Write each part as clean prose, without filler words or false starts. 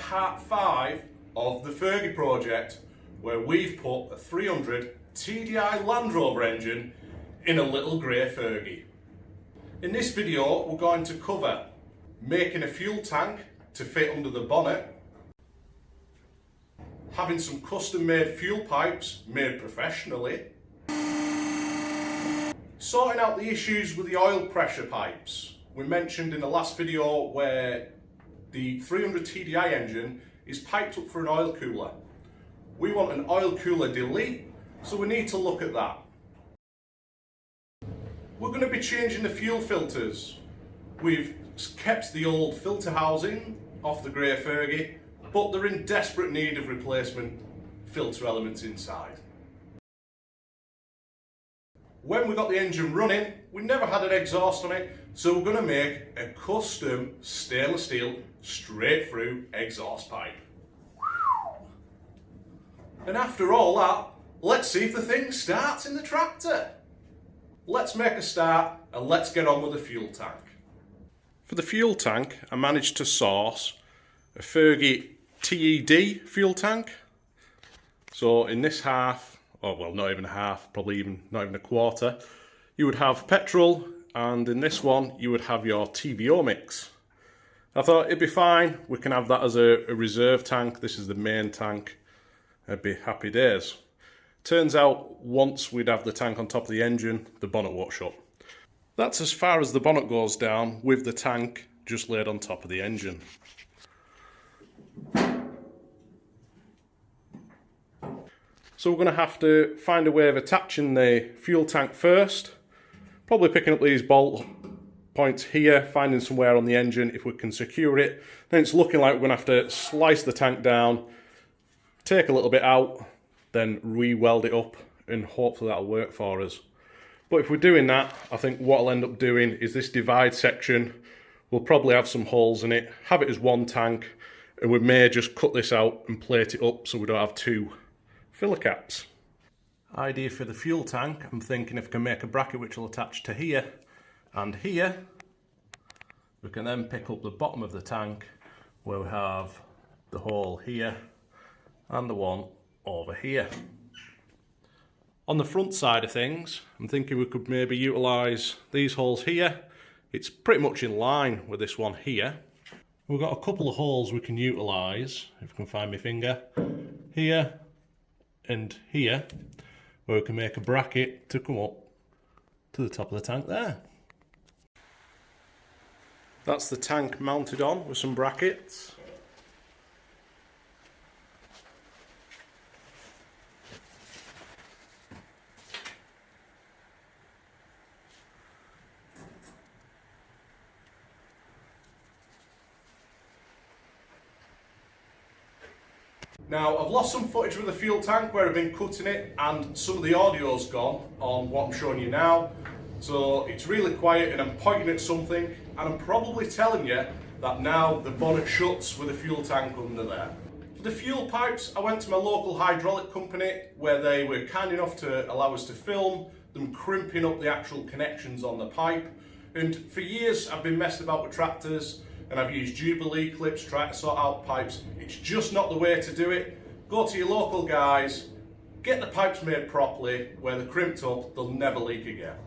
part 5 of the Fergie project, where we've put a 300 TDI Land Rover engine in a little grey Fergie. In this video we're going to cover making a fuel tank to fit under the bonnet, having some custom made fuel pipes made professionally, sorting out the issues with the oil pressure pipes. We mentioned in the last video where the 300 TDI engine is piped up for an oil cooler. We want an oil cooler delete, so we need to look at that. We're going to be changing the fuel filters. We've kept the old filter housing off the grey Fergie, but they're in desperate need of replacement filter elements inside. When we got the engine running, we never had an exhaust on it, so we're going to make a custom stainless steel straight through exhaust pipe. And after all that, let's see if the thing starts in the tractor. Let's make a start and let's get on with the fuel tank. For the fuel tank, I managed to source a Fergie TED fuel tank. So in this half, or well, not even a half, probably not even a quarter, you would have petrol, and in this one you would have your TVO mix. I thought it'd be fine, we can have that as a reserve tank. This is the main tank, I'd be happy days. Turns out once we'd have the tank on top of the engine, the bonnet won't shut. That's as far as the bonnet goes down with the tank just laid on top of the engine. So we're going to have to find a way of attaching the fuel tank first. Probably picking up these bolt points here, finding somewhere on the engine if we can secure it. Then it's looking like we're going to have to slice the tank down, take a little bit out, then re-weld it up, and hopefully that'll work for us. But if we're doing that, I think what I'll end up doing is this divide section, we'll probably have some holes in it, have it as one tank, and we may just cut this out and plate it up so we don't have two filler caps. Idea for the fuel tank, I'm thinking if I can make a bracket which will attach to here and here, we can then pick up the bottom of the tank where we have the hole here and the one over here. On the front side of things, I'm thinking we could maybe utilise these holes here. It's pretty much in line with this one here. We've got a couple of holes we can utilise, if I can find my finger, here and here, where we can make a bracket to come up to the top of the tank there. That's the tank mounted on with some brackets. Now, I've lost some footage with the fuel tank where I've been cutting it, and some of the audio's gone on what I'm showing you now. So it's really quiet and I'm pointing at something, and I'm probably telling you that now the bonnet shuts with the fuel tank under there. For the fuel pipes, I went to my local hydraulic company where they were kind enough to allow us to film them crimping up the actual connections on the pipe. And for years I've been messing about with tractors, and I've used Jubilee clips trying to sort out pipes. It's just not the way to do it. Go to your local guys, get the pipes made properly, where they're crimped up, they'll never leak again.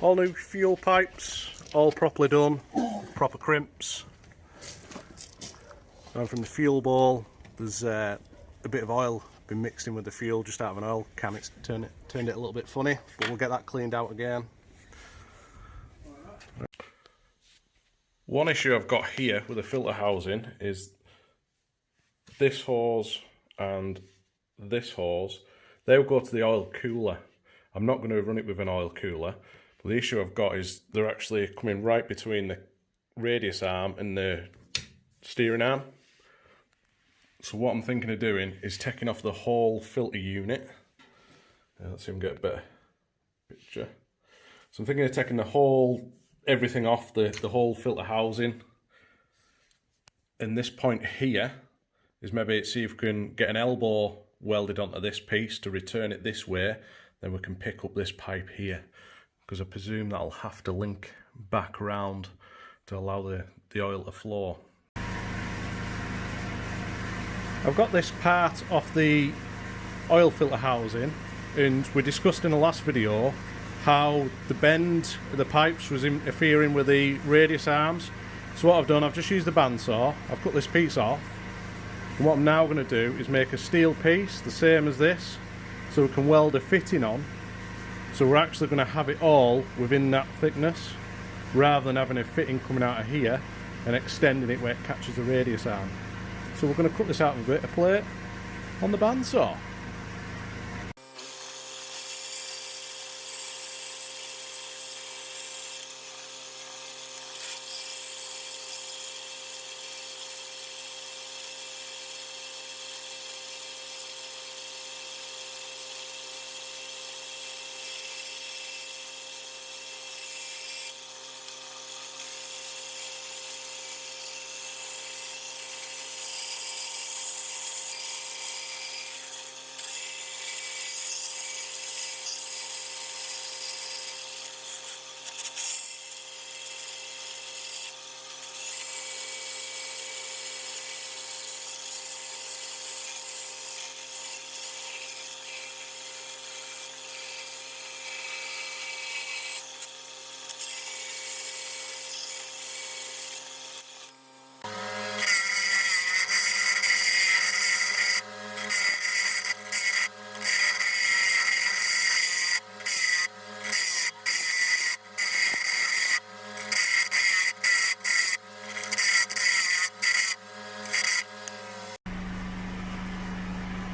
All new fuel pipes, all properly done, proper crimps. And from the fuel bowl, there's a bit of oil been mixed in with the fuel just out of an oil can. It's turned it a little bit funny, but we'll get that cleaned out again. One issue I've got here with the filter housing is this hose and this hose, they'll go to the oil cooler. I'm not going to run it with an oil cooler. But the issue I've got is they're actually coming right between the radius arm and the steering arm. So what I'm thinking of doing is taking off the whole filter unit. Let's see if we can get a better picture. So I'm thinking of taking everything off, the whole filter housing. And this point here is maybe see if we can get an elbow welded onto this piece to return it this way. Then we can pick up this pipe here, because I presume that'll have to link back around to allow the oil to flow. I've got this part off the oil filter housing, and we discussed in the last video how the bend of the pipes was interfering with the radius arms. So what I've done, I've just used the bandsaw, I've cut this piece off, and what I'm now going to do is make a steel piece the same as this, so we can weld a fitting on. So we're actually going to have it all within that thickness, rather than having a fitting coming out of here and extending it where it catches the radius arm. So we're going to cut this out with a bit of plate on the bandsaw.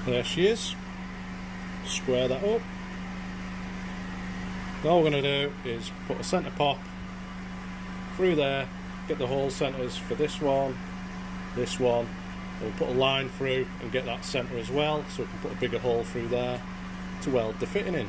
There she is. Square that up. All we're going to do is put a centre pop through there, get the hole centres for this one. We'll put a line through and get that centre as well, so we can put a bigger hole through there to weld the fitting in.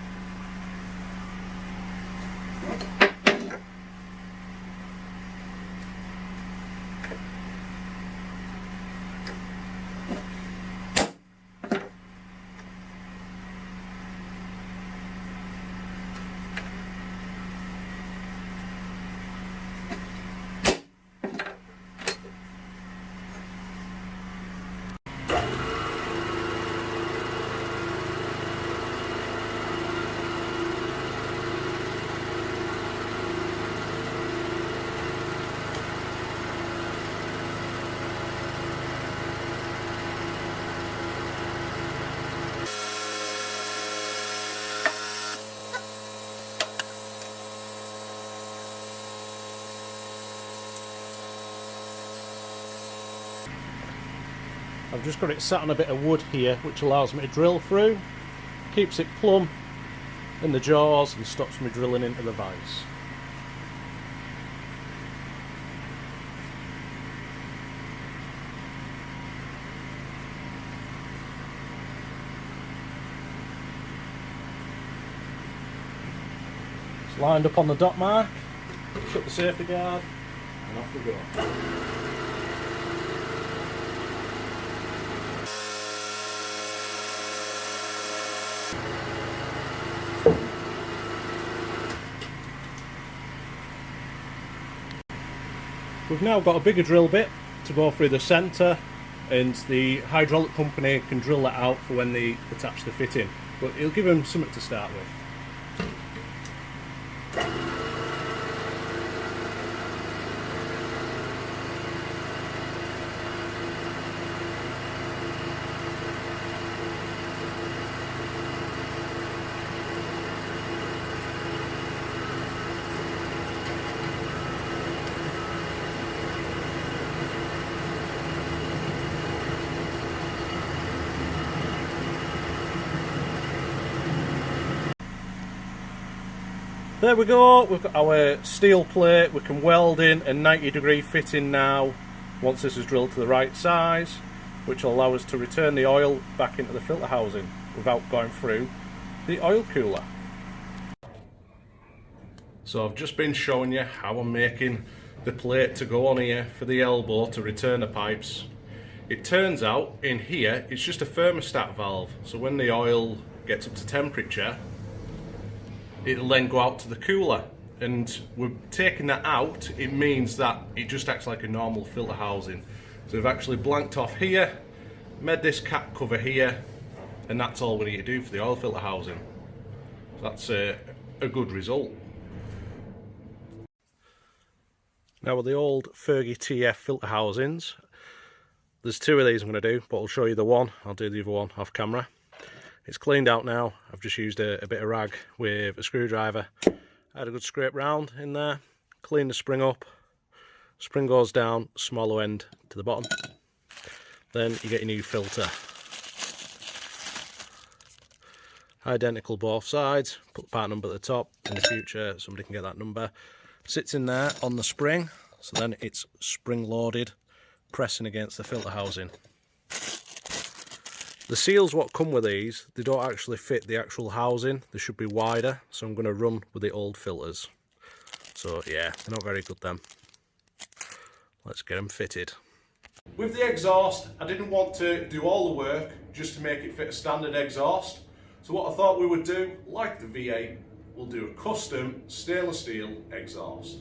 I've just got it sat on a bit of wood here, which allows me to drill through, keeps it plumb in the jaws and stops me drilling into the vise. It's lined up on the dot mark, shut the safety guard and off we go. We've now got a bigger drill bit to go through the centre, and the hydraulic company can drill that out for when they attach the fitting, but it'll give them something to start with. There we go, we've got our steel plate. We can weld in a 90-degree fitting now once this is drilled to the right size. which will allow us to return the oil back into the filter housing without going through the oil cooler. So I've just been showing you how I'm making the plate to go on here for the elbow to return the pipes. It turns out in here it's just a thermostat valve, so when the oil gets up to temperature it'll then go out to the cooler, and we're taking that out. It means that it just acts like a normal filter housing. So we've actually blanked off here, made this cap cover here, and that's all we need to do for the oil filter housing. So that's a good result. Now with the old Fergie TF filter housings, there's two of these I'm going to do, but I'll show you the one. I'll do the other one off camera. It's cleaned out now. I've just used a bit of rag with a screwdriver. I had a good scrape round in there, clean the spring up. Spring goes down, smaller end to the bottom. Then you get your new filter. Identical both sides. Put the part number at the top. In the future somebody can get that number. Sits in there on the spring, so then it's spring loaded, pressing against the filter housing. The seals what come with these, they don't actually fit the actual housing. They should be wider, so I'm going to run with the old filters. So yeah, they're not very good then. Let's get them fitted. With the exhaust, I didn't want to do all the work just to make it fit a standard exhaust. So what I thought we would do, like the V8, we'll do a custom stainless steel exhaust.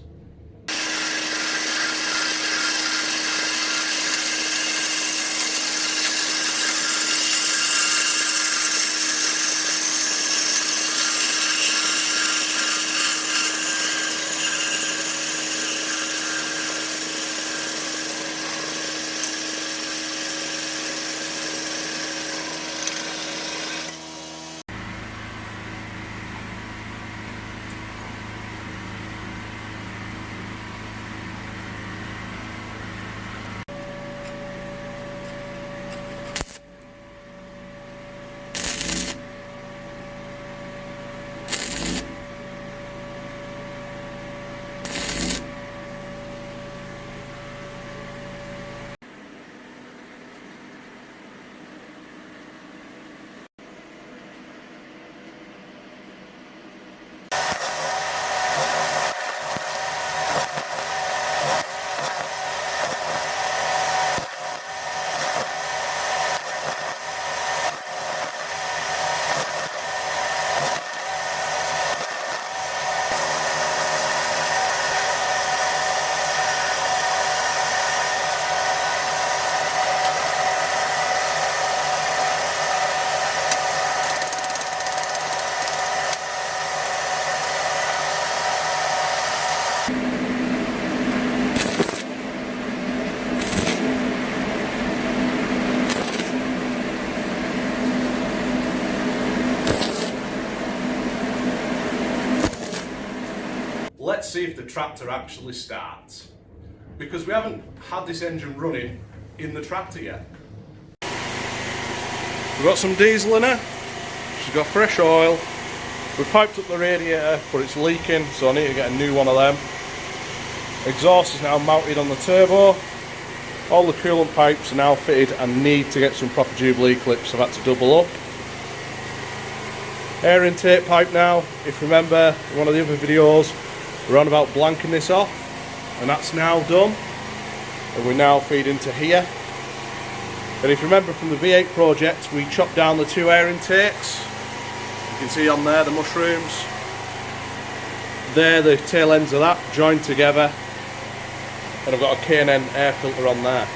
Let's see if the tractor actually starts, because we haven't had this engine running in the tractor yet. We've got some diesel in her, she's got fresh oil, we've piped up the radiator but it's leaking, so I need to get a new one of them. Exhaust is now mounted on the turbo, all the coolant pipes are now fitted and need to get some proper Jubilee clips, so I've had to double up. Air intake pipe now, if you remember in one of the other videos we're on about blanking this off, and that's now done, and we now feed into here. And if you remember from the V8 project, we chopped down the two air intakes. You can see on there the mushrooms. There, the tail ends of that joined together, and I've got a K&N air filter on there.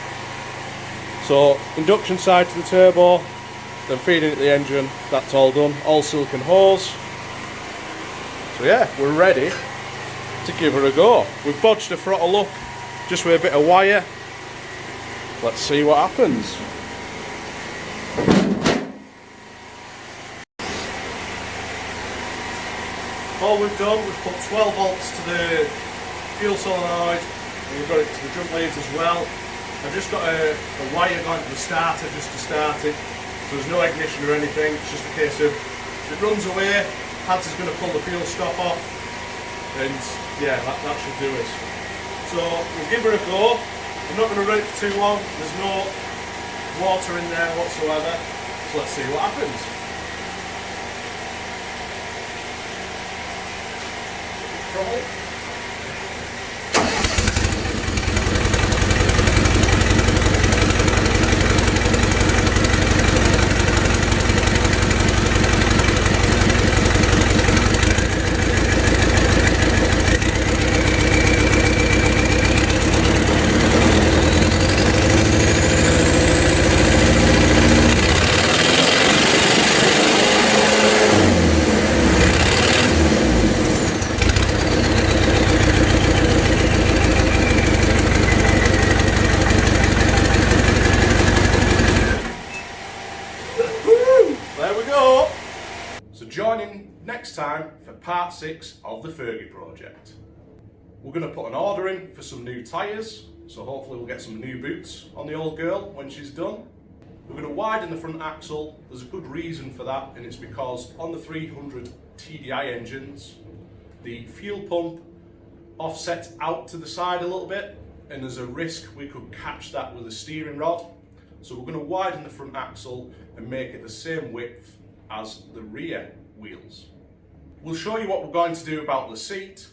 So induction side to the turbo, then feeding into the engine, that's all done, all silicone hose. So yeah, we're ready to give her a go. We've bodged the throttle up just with a bit of wire. Let's see what happens. All we've done, we've put 12 volts to the fuel solenoid, and we've got it to the jump leads as well. I've just got a wire going to the starter just to start it, so there's no ignition or anything. It's just a case of if it runs away, Hans is going to pull the fuel stop off, and yeah, that should do it. So we'll give her a go. I'm not going to run it for too long. There's water in there whatsoever. So let's see what happens. Throttle. There we go. So join in next time for part 6 of the Fergie project. We're going to put an order in for some new tyres, so hopefully we'll get some new boots on the old girl when she's done. We're going to widen the front axle. There's a good reason for that, and it's because on the 300 TDI engines, the fuel pump offsets out to the side a little bit, and there's a risk we could catch that with a steering rod. So we're going to widen the front axle and make it the same width as the rear wheels. We'll show you what we're going to do about the seat.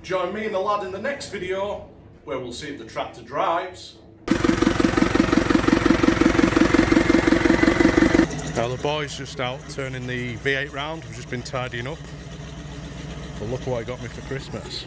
Join me and the lad in the next video where we'll see if the tractor drives. Now the boy's just out turning the V8 round. We've just been tidying up. But look what he got me for Christmas.